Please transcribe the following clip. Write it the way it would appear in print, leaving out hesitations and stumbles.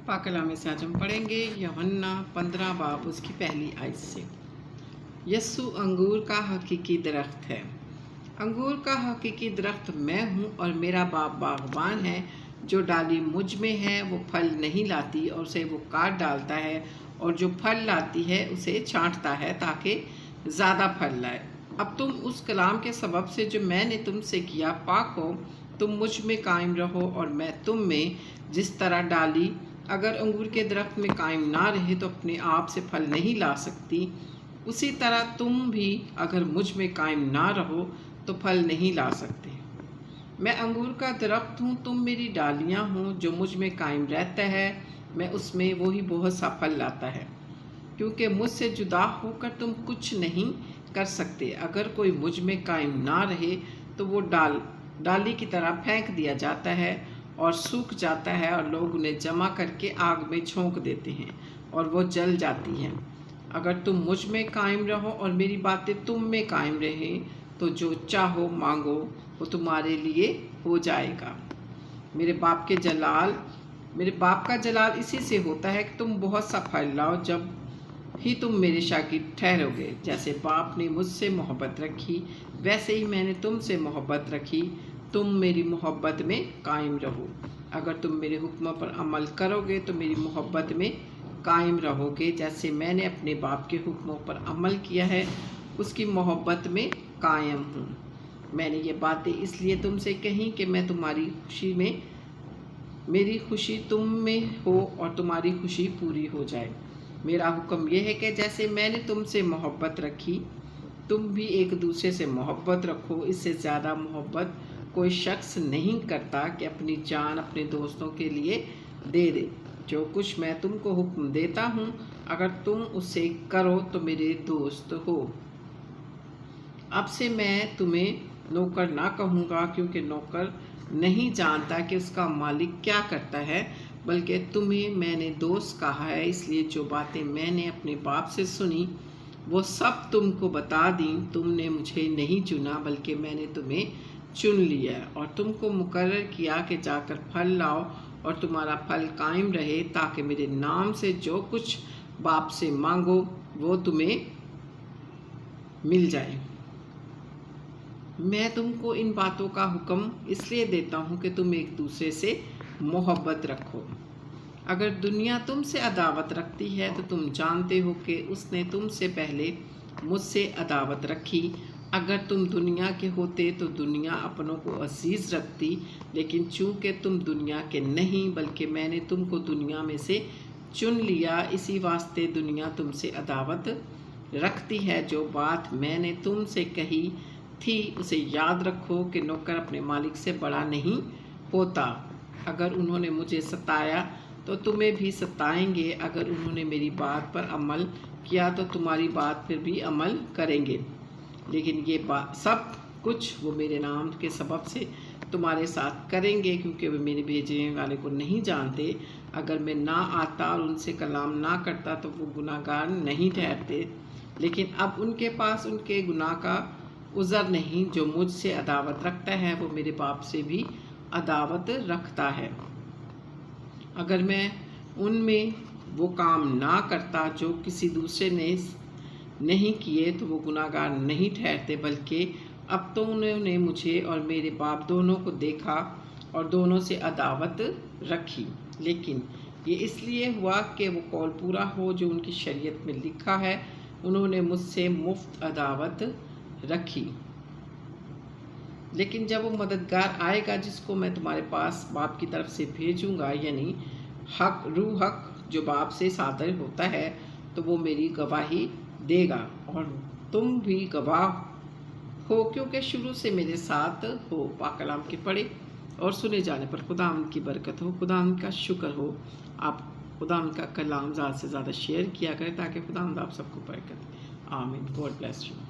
पाक कलाम से आज हम पढ़ेंगे यूहन्ना 15 बाब उसकी पहली आयत से। यस्सु अंगूर का हकीकी दरख्त है। अंगूर का हकीकी दरख्त मैं हूँ और मेरा बाप बागबान है। जो डाली मुझ में है वो फल नहीं लाती और उसे वो काट डालता है, और जो फल लाती है उसे छांटता है ताकि ज़्यादा फल लाए। अब तुम उस कलाम के सबब से जो मैंने तुमसे किया पाक हो। तुम मुझ में कायम रहो और मैं तुम में। जिस तरह डाली अगर अंगूर के दरख्त में कायम ना रहे तो अपने आप से फल नहीं ला सकती, उसी तरह तुम भी अगर मुझ में कायम ना रहो तो फल नहीं ला सकते। मैं अंगूर का दरख्त हूँ, तुम मेरी डालियाँ हो। जो मुझ में कायम रहता है मैं उसमें, वही बहुत सा फल लाता है, क्योंकि मुझसे जुदा होकर तुम कुछ नहीं कर सकते। अगर कोई मुझ में कायम ना रहे तो वो डाली की तरह फेंक दिया जाता है और सूख जाता है, और लोग उन्हें जमा करके आग में झोंक देते हैं और वो जल जाती हैं। अगर तुम मुझ में कायम रहो और मेरी बातें तुम में कायम रहें तो जो चाहो मांगो वो तुम्हारे लिए हो जाएगा। मेरे बाप का जलाल इसी से होता है कि तुम बहुत सा फल लाओ, जब ही तुम मेरे शागिर्द ठहरोगे। जैसे बाप ने मुझसे मोहब्बत रखी वैसे ही मैंने तुमसे मोहब्बत रखी। तुम मेरी मोहब्बत में कायम रहो। अगर तुम मेरे हुक्मों पर अमल करोगे तो मेरी मोहब्बत में कायम रहोगे, जैसे मैंने अपने बाप के हुक्मों पर अमल किया है उसकी मोहब्बत में कायम हूँ। मैंने ये बातें इसलिए तुमसे कहीं कि मैं मेरी खुशी तुम में हो और तुम्हारी खुशी पूरी हो जाए। मेरा हुक्म यह है कि जैसे मैंने तुमसे मोहब्बत रखी तुम भी एक दूसरे से मोहब्बत रखो। इससे ज़्यादा मोहब्बत कोई शख्स नहीं करता कि अपनी जान अपने दोस्तों के लिए दे दे। जो कुछ मैं तुमको हुक्म देता हूँ अगर तुम उसे करो तो मेरे दोस्त हो। अब से मैं तुम्हें नौकर ना कहूँगा, क्योंकि नौकर नहीं जानता कि उसका मालिक क्या करता है, बल्कि तुम्हें मैंने दोस्त कहा है। इसलिए जो बातें मैंने अपने बाप से सुनी वो सब तुमको बता दी। तुमने मुझे नहीं चुना बल्कि मैंने तुम्हें चुन लिया और तुमको मुकर्रर किया कि जाकर फल लाओ और तुम्हारा फल कायम रहे, ताकि मेरे नाम से जो कुछ बाप से मांगो वो तुम्हें मिल जाए। मैं तुमको इन बातों का हुक्म इसलिए देता हूँ कि तुम एक दूसरे से मोहब्बत रखो। अगर दुनिया तुमसे अदावत रखती है तो तुम जानते हो कि उसने तुमसे पहले मुझसे अदावत रखी। अगर तुम दुनिया के होते तो दुनिया अपनों को अजीज़ रखती, लेकिन चूँकि तुम दुनिया के नहीं बल्कि मैंने तुमको दुनिया में से चुन लिया, इसी वास्ते दुनिया तुमसे अदावत रखती है। जो बात मैंने तुमसे कही थी उसे याद रखो कि नौकर अपने मालिक से बड़ा नहीं होता। अगर उन्होंने मुझे सताया तो तुम्हें भी सताएंगे। अगर उन्होंने मेरी बात पर अमल किया तो तुम्हारी बात पर भी अमल करेंगे। लेकिन ये सब कुछ वो मेरे नाम के सबब से तुम्हारे साथ करेंगे, क्योंकि वे मेरे भेजने वाले को नहीं जानते। अगर मैं ना आता और उनसे कलाम ना करता तो वो गुनाहगार नहीं ठहरते, लेकिन अब उनके पास उनके गुनाह का उज़र नहीं। जो मुझसे अदावत रखता है वो मेरे बाप से भी अदावत रखता है। अगर मैं उनमें वो काम ना करता जो किसी दूसरे ने नहीं किए तो वो गुनाहगार नहीं ठहरते, बल्कि अब तो उन्होंने मुझे और मेरे बाप दोनों को देखा और दोनों से अदावत रखी। लेकिन ये इसलिए हुआ कि वो कौल पूरा हो जो उनकी शरीयत में लिखा है, उन्होंने मुझसे मुफ्त अदावत रखी। लेकिन जब वो मददगार आएगा जिसको मैं तुम्हारे पास बाप की तरफ से भेजूँगा, यानी रूह हक जो बाप से सादर होता है, तो वो मेरी गवाही देगा और तुम भी गवाह हो, क्योंकि शुरू से मेरे साथ हो। पाक कलाम के पढ़े और सुने जाने पर खुदावंद की बरकत हो, खुदावंद का शुक्र हो। आप खुदावंद का कलाम ज़्यादा से ज़्यादा शेयर किया करें ताकि खुदावंद आप सबको बरकत। आमीन। God bless you.